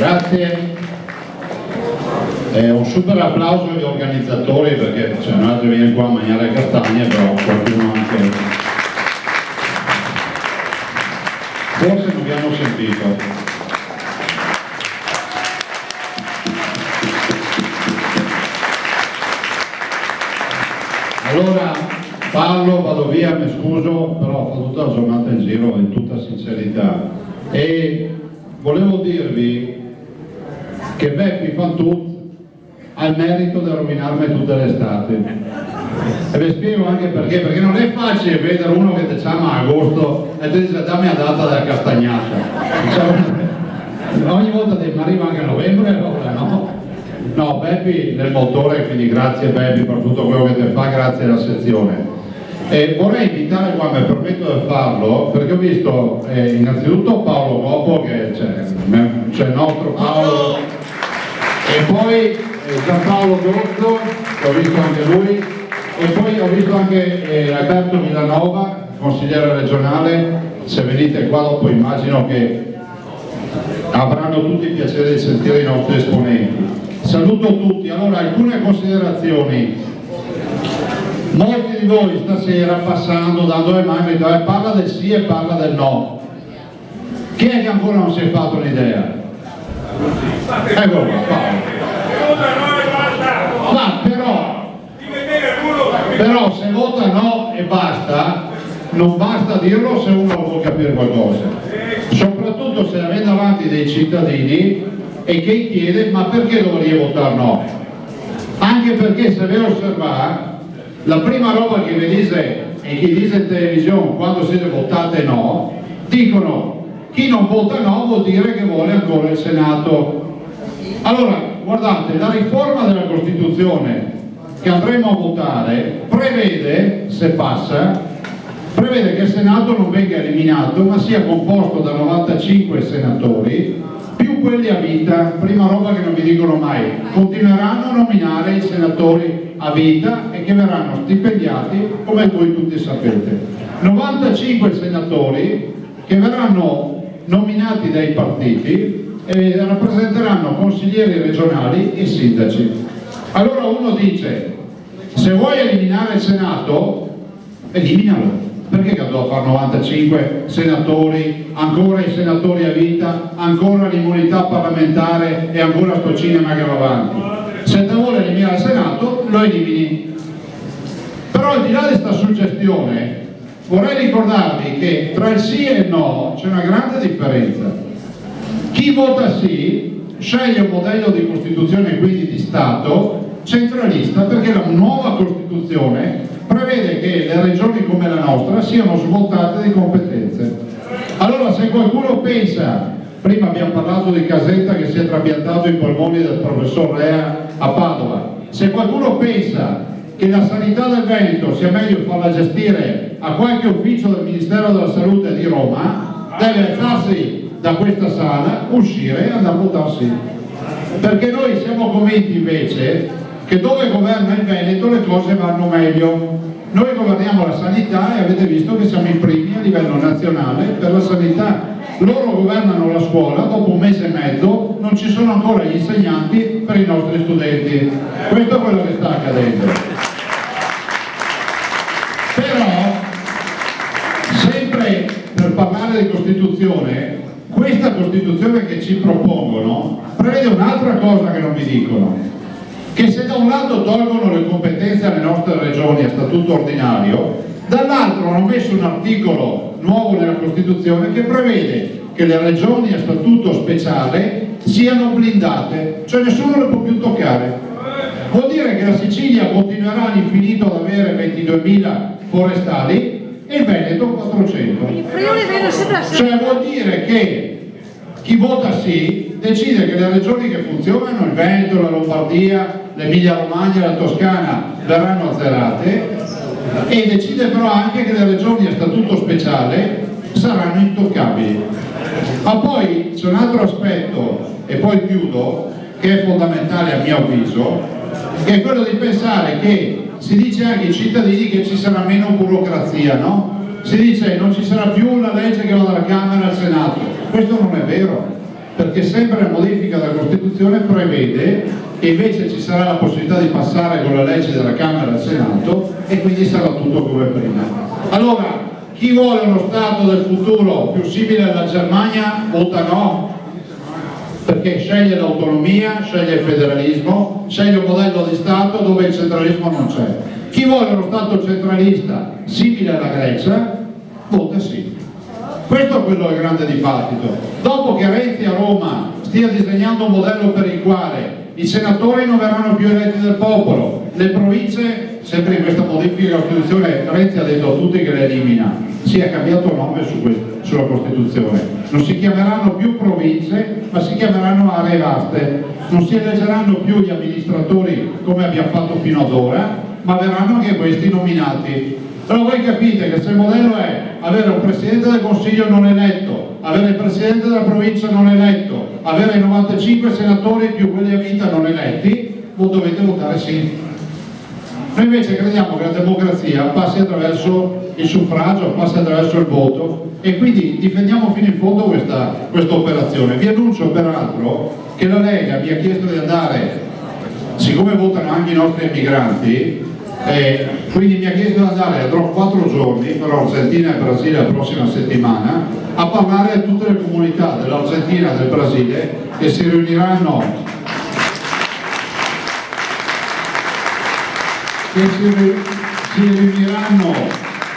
Grazie. Un super applauso agli organizzatori, perché c'è un altro che viene qua a mangiare castagne, però qualcuno anche... Forse non vi hanno sentito. Allora parlo, vado via, mi scuso, però ho fatto tutta la giornata in giro in tutta sincerità e volevo dirvi che Beppi Fantuzzi ha il merito di rovinarmi tutte le estati e vi spiego anche perché non è facile vedere uno che ti chiama a agosto e ti dice dammi la data della castagnata, cioè, ogni volta ti arriva anche a novembre, allora no, Beppi nel motore, quindi grazie Beppi per tutto quello che ti fa, grazie alla sezione. E vorrei invitare qua, mi permetto di farlo, perché ho visto innanzitutto Paolo Goppo, che c'è il nostro Paolo, e poi Gianpaolo Gordo, che ho visto anche lui, e poi ho visto anche Alberto Villanova, consigliere regionale. Se venite qua dopo immagino che avranno tutti il piacere di sentire i nostri esponenti. Saluto tutti. Allora, alcune considerazioni. Molti di voi stasera passando, dando le mani, parla del sì e parla del no. Chi è che ancora non si è fatto un'idea? Eccolo qua, Paolo. Ma però se vota no e basta, non basta dirlo se uno vuole capire qualcosa. Soprattutto se avete davanti dei cittadini e che chiede ma perché dovrei votare no? Anche perché se ve osservate, la prima roba che vi dice e che dice in televisione quando siete votate no, dicono chi non vota no vuol dire che vuole ancora il Senato. Allora, guardate, la riforma della Costituzione che andremo a votare prevede, se passa, prevede che il Senato non venga eliminato ma sia composto da 95 senatori più quelli a vita. Prima roba che non vi dicono mai, continueranno a nominare i senatori a vita e che verranno stipendiati come voi tutti sapete. 95 senatori che verranno nominati dai partiti e rappresenteranno consiglieri regionali e sindaci. Allora uno dice, se vuoi eliminare il Senato, eliminalo. Perché che devo fare 95 senatori, ancora i senatori a vita, ancora l'immunità parlamentare e ancora sto cinema che va avanti? Se te vuole eliminare il Senato, lo elimini. Però al di là di questa suggestione, vorrei ricordarvi che tra il sì e il no c'è una grande differenza. Chi vota sì sceglie un modello di Costituzione, quindi di Stato, centralista, perché la nuova Costituzione prevede che le regioni come la nostra siano svuotate di competenze. Allora se qualcuno pensa, prima abbiamo parlato di Casetta che si è trapiantato i polmoni del professor Rea a Padova, se qualcuno pensa che la sanità del Veneto sia meglio farla gestire a qualche ufficio del Ministero della Salute di Roma, deve alzarsi da questa sala, uscire e andare a votare sì. Perché noi siamo convinti invece che dove governa il Veneto le cose vanno meglio. Noi governiamo la sanità e avete visto che siamo i primi a livello nazionale per la sanità. Loro governano la scuola, dopo un mese e mezzo non ci sono ancora gli insegnanti per i nostri studenti. Questo è quello che sta accadendo. Però, sempre per parlare di Costituzione, questa Costituzione che ci propongono prevede un'altra cosa che non vi dicono, che se da un lato tolgono le competenze alle nostre regioni a statuto ordinario, dall'altro hanno messo un articolo nuovo nella Costituzione che prevede che le regioni a statuto speciale siano blindate, cioè nessuno le può più toccare. Vuol dire che la Sicilia continuerà all'infinito ad avere 22.000 forestali e il Veneto 400. Cioè vuol dire che chi vota sì decide che le regioni che funzionano, il Veneto, la Lombardia, l'Emilia Romagna e la Toscana verranno azzerate e decide però anche che le regioni a statuto speciale saranno intoccabili. Ma poi c'è un altro aspetto, e poi chiudo, che è fondamentale a mio avviso, che è quello di pensare che si dice anche ai cittadini che ci sarà meno burocrazia, no? Si dice non ci sarà più una legge che va dalla Camera al Senato. Questo non è vero. perché sempre la modifica della Costituzione prevede che invece ci sarà la possibilità di passare con la legge della Camera e del Senato e quindi sarà tutto come prima. Allora, chi vuole uno Stato del futuro più simile alla Germania vota no, perché sceglie l'autonomia, sceglie il federalismo, sceglie un modello di Stato dove il centralismo non c'è. Chi vuole uno Stato centralista simile alla Grecia vota sì. Questo è quello del grande dibattito. Dopo che Renzi a Roma stia disegnando un modello per il quale i senatori non verranno più eletti dal popolo, le province, sempre in questa modifica della Costituzione, Renzi ha detto a tutti che le elimina, si è cambiato nome sulla Costituzione, non si chiameranno più province ma si chiameranno aree vaste, non si eleggeranno più gli amministratori come abbiamo fatto fino ad ora, ma verranno anche questi nominati. Allora voi capite che se il modello è avere un Presidente del Consiglio non eletto, avere il Presidente della provincia non eletto, avere 95 senatori più quelli a vita non eletti, voi dovete votare sì. Noi invece crediamo che la democrazia passi attraverso il suffragio, passi attraverso il voto e quindi difendiamo fino in fondo questa operazione. Vi annuncio peraltro che la Lega mi ha chiesto di andare, siccome votano anche i nostri emigranti, quindi mi ha chiesto di andare tra 4 giorni, farò Argentina e Brasile la prossima settimana, a parlare a tutte le comunità dell'Argentina e del Brasile che si riuniranno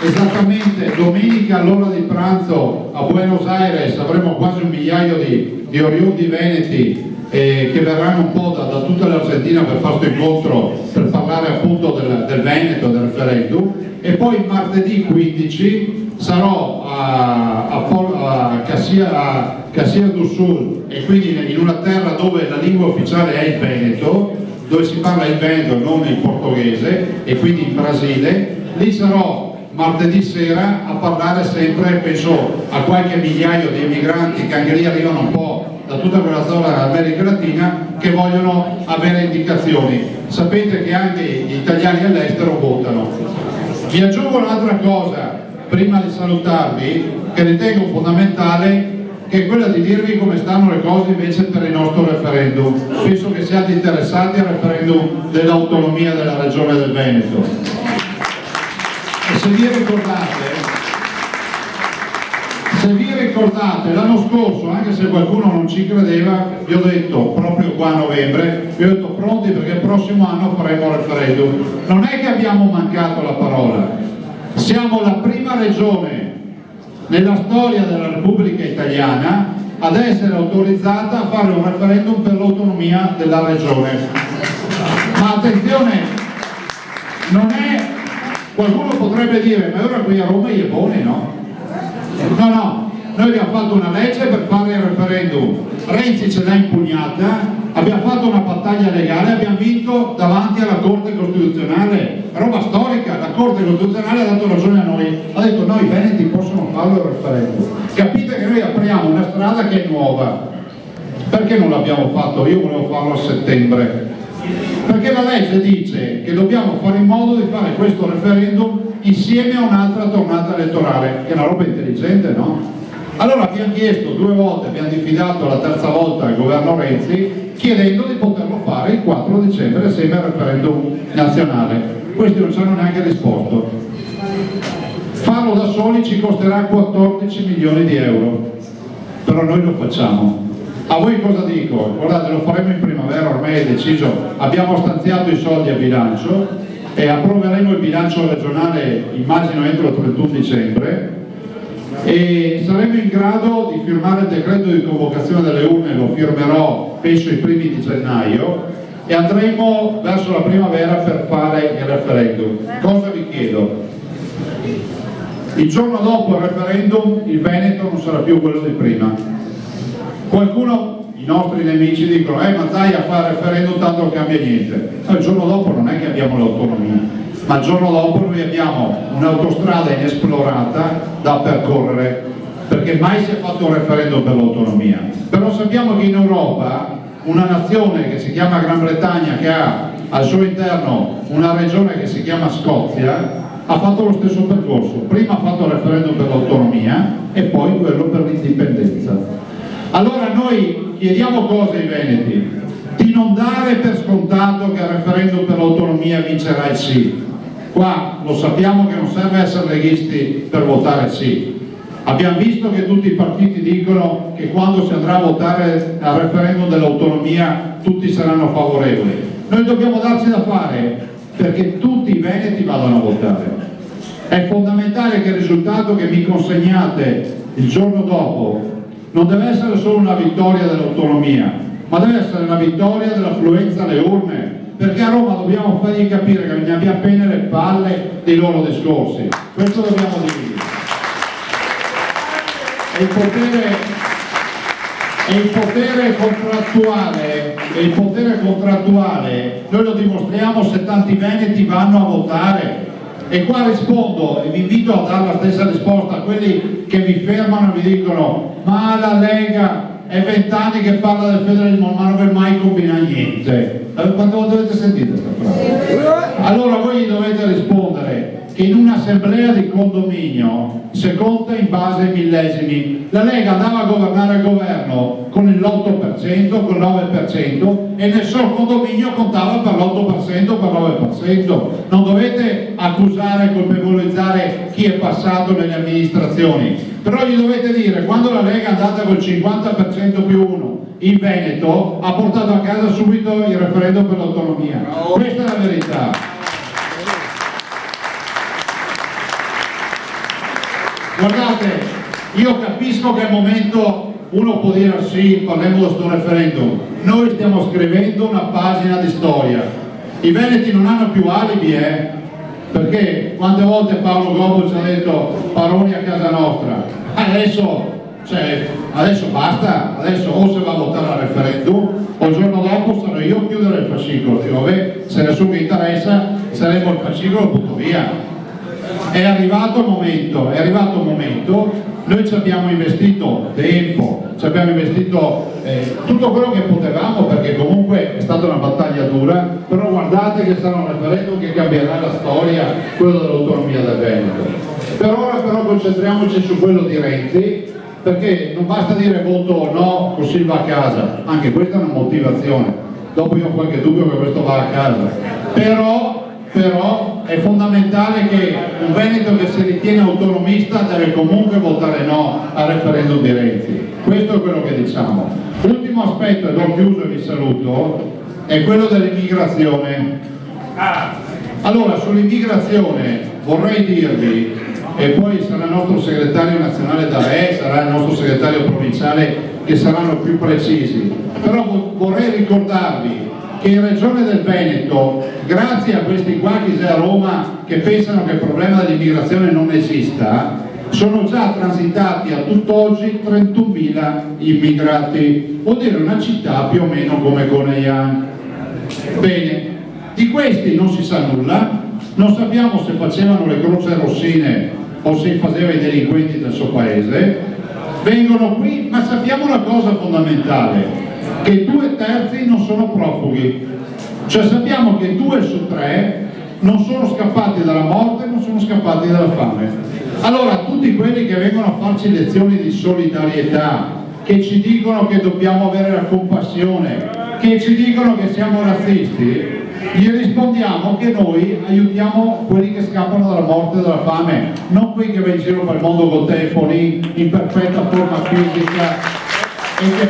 esattamente domenica all'ora di pranzo a Buenos Aires. Avremo quasi 1 migliaio di oriundi veneti che verranno un po' da tutta l'Argentina per fare questo incontro per parlare appunto del Veneto, del referendum, e poi martedì 15 sarò a Caxias do Sul, e quindi in una terra dove la lingua ufficiale è il Veneto, dove si parla il Veneto, non il portoghese, e quindi in Brasile. Lì sarò martedì sera a parlare sempre, penso a qualche migliaio di emigranti che anche lì arrivano un po' da tutta quella zona dell'America Latina, che vogliono avere indicazioni. Sapete che anche gli italiani all'estero votano. Vi aggiungo un'altra cosa prima di salutarvi, che ritengo fondamentale, che è quella di dirvi come stanno le cose invece per il nostro referendum. Penso che siate interessati al referendum dell'autonomia della regione del Veneto. E se vi ricordate, l'anno scorso, anche se qualcuno non ci credeva, vi ho detto, proprio qua a novembre, vi ho detto pronti perché il prossimo anno faremo il referendum. Non è che abbiamo mancato la parola, siamo la prima regione nella storia della Repubblica Italiana ad essere autorizzata a fare un referendum per l'autonomia della regione. Ma attenzione, non è, qualcuno potrebbe dire, ma ora qui a Roma gli è buoni, no? No, noi abbiamo fatto una legge per fare il referendum, Renzi ce l'ha impugnata, abbiamo fatto una battaglia legale, abbiamo vinto davanti alla Corte Costituzionale, roba storica, la Corte Costituzionale ha dato ragione a noi, ha detto no, i veneti possono farlo il referendum. Capite che noi apriamo una strada che è nuova. Perché non l'abbiamo fatto? Io volevo farlo a settembre, perché la legge dice che dobbiamo fare in modo di fare questo referendum insieme a un'altra tornata elettorale, che è una roba intelligente, no? Allora abbiamo chiesto 2 volte, abbiamo diffidato la 3ª volta al governo Renzi, chiedendo di poterlo fare il 4 dicembre assieme al referendum nazionale. Questi non ci hanno neanche risposto. Farlo da soli ci costerà 14 milioni di euro, però noi lo facciamo. A voi cosa dico? Guardate, lo faremo in primavera, ormai è deciso, abbiamo stanziato i soldi a bilancio e approveremo il bilancio regionale, immagino entro il 31 dicembre, e saremo in grado di firmare il decreto di convocazione delle urne, lo firmerò penso i primi di gennaio, e andremo verso la primavera per fare il referendum. Cosa vi chiedo? Il giorno dopo il referendum il Veneto non sarà più quello di prima. Qualcuno, i nostri nemici, dicono ma dai a fare il referendum tanto non cambia niente. No, il giorno dopo non è che abbiamo l'autonomia, ma il giorno dopo noi abbiamo un'autostrada inesplorata da percorrere, perché mai si è fatto un referendum per l'autonomia. Però sappiamo che in Europa una nazione che si chiama Gran Bretagna, che ha al suo interno una regione che si chiama Scozia, ha fatto lo stesso percorso. Prima ha fatto il referendum per l'autonomia e poi quello per l'indipendenza. Allora noi chiediamo cosa ai veneti? Di non dare per scontato che al referendum per l'autonomia vincerà il sì. Qua lo sappiamo che non serve essere leghisti per votare sì. Abbiamo visto che tutti i partiti dicono che quando si andrà a votare al referendum dell'autonomia tutti saranno favorevoli. Noi dobbiamo darci da fare perché tutti i veneti vadano a votare. È fondamentale che il risultato che mi consegnate il giorno dopo non deve essere solo una vittoria dell'autonomia, ma deve essere una vittoria dell'affluenza alle urne, perché a Roma dobbiamo fargli capire che ne abbiamo appena le palle dei loro discorsi. Questo dobbiamo dire. E il potere contrattuale noi lo dimostriamo se tanti veneti vanno a votare. E qua rispondo e vi invito a dare la stessa risposta a quelli che vi fermano e vi dicono ma la Lega è 20 anni che parla del federalismo ma non per mai combina niente. Quante volte avete sentito questa frase? Allora voi gli dovete rispondere che in un'assemblea di condominio si conta in base ai millesimi. La Lega andava a governare il governo con il 8%, con il 9% e nel suo condominio contava per l'8%, per il 9%. Non dovete accusare e colpevolizzare chi è passato nelle amministrazioni, però gli dovete dire quando la Lega è andata col 50% più 1 in Veneto ha portato a casa subito il referendum per l'autonomia. Questa è la verità. Guardate, io capisco che al momento uno può dire sì, parliamo di questo referendum. Noi stiamo scrivendo una pagina di storia. I veneti non hanno più alibi, perché quante volte Paolo Gobbo ci ha detto Paroni a casa nostra. Adesso basta, adesso o si va a votare al referendum o il giorno dopo sarò io a chiudere il fascicolo. Dico, vabbè, se nessuno mi interessa, saremo il fascicolo e butto via. È arrivato il momento, noi ci abbiamo investito tempo, ci abbiamo investito tutto quello che potevamo perché comunque è stata una battaglia dura, però guardate che sarà un referendum che cambierà la storia, quello dell'autonomia del Veneto. Per ora però concentriamoci su quello di Renzi, perché non basta dire voto no così va a casa, anche questa è una motivazione, dopo io ho qualche dubbio che questo va a casa, però è fondamentale che un Veneto che si ritiene autonomista deve comunque votare no al referendum di Renzi. Questo è quello che diciamo. L'ultimo aspetto, e l'ho chiuso e vi saluto, è quello dell'immigrazione. Allora, sull'immigrazione vorrei dirvi, e poi sarà il nostro segretario nazionale D'Alè, sarà il nostro segretario provinciale che saranno più precisi, però vorrei ricordarvi che in Regione del Veneto, grazie a questi qua che c'è a Roma che pensano che il problema dell'immigrazione non esista, sono già transitati a tutt'oggi 31.000 immigrati, vuol dire una città più o meno come Conegliano. Bene, di questi non si sa nulla, non sappiamo se facevano le croce rossine o se faceva i delinquenti del suo paese, vengono qui, ma sappiamo una cosa fondamentale, che 2/3 non sono profughi, cioè sappiamo che 2 su 3 non sono scappati dalla morte, non sono scappati dalla fame. Allora tutti quelli che vengono a farci lezioni di solidarietà, che ci dicono che dobbiamo avere la compassione, che ci dicono che siamo razzisti, gli rispondiamo che noi aiutiamo quelli che scappano dalla morte e dalla fame, non quelli che vanno in giro per il mondo con telefoni in perfetta forma fisica e che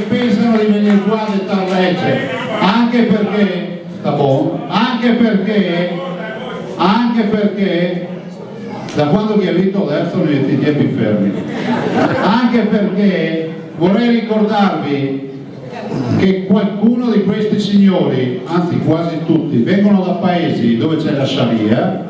pensano di venire qua a dettare legge, anche perché da quando che ha vinto adesso nei tempi fermi, anche perché vorrei ricordarvi che qualcuno di questi signori, anzi quasi tutti, vengono da paesi dove c'è la Sharia,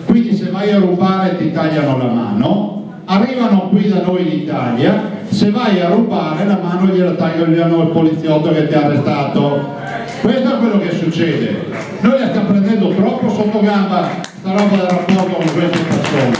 quindi se vai a rubare ti tagliano la mano, arrivano qui da noi in Italia, se vai a rubare la mano gliela tagliano il poliziotto che ti ha arrestato. Questo è quello che succede. Noi la stiamo prendendo troppo sotto gamba sta roba del rapporto con queste persone.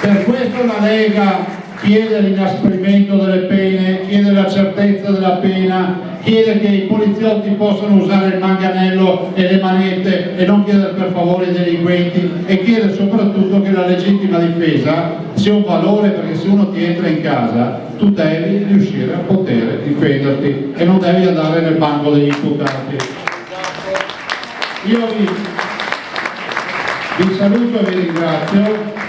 Per questo la Lega chiede l'inasprimento delle pene, chiede la certezza della pena, chiede che i poliziotti possano usare il manganello e le manette e non chiedere per favore ai delinquenti, e chiede soprattutto che la legittima difesa sia un valore, perché se uno ti entra in casa tu devi riuscire a poter difenderti e non devi andare nel banco degli imputati. Io vi saluto e vi ringrazio.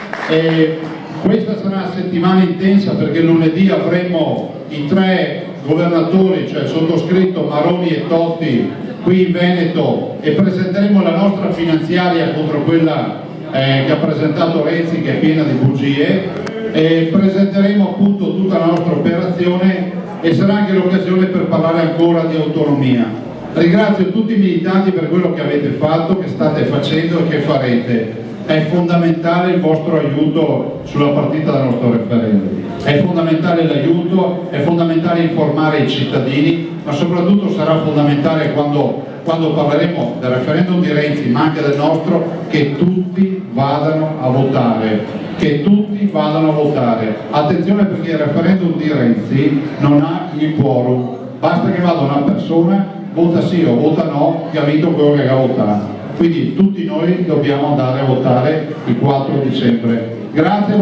Questa sarà una settimana intensa perché lunedì avremo i 3 governatori, cioè sottoscritto, Maroni e Totti, qui in Veneto, e presenteremo la nostra finanziaria contro quella che ha presentato Renzi, che è piena di bugie, e presenteremo appunto tutta la nostra operazione, e sarà anche l'occasione per parlare ancora di autonomia. Ringrazio tutti i militanti per quello che avete fatto, che state facendo e che farete. È fondamentale il vostro aiuto sulla partita del nostro referendum, è fondamentale l'aiuto, è fondamentale informare i cittadini, ma soprattutto sarà fondamentale quando parleremo del referendum di Renzi, ma anche del nostro, che tutti vadano a votare, che tutti vadano a votare. Attenzione, perché il referendum di Renzi non ha il quorum, basta che vada una persona, vota sì o vota no, che ha vinto quello che ha votato. Quindi tutti noi dobbiamo andare a votare il 4 dicembre. Grazie.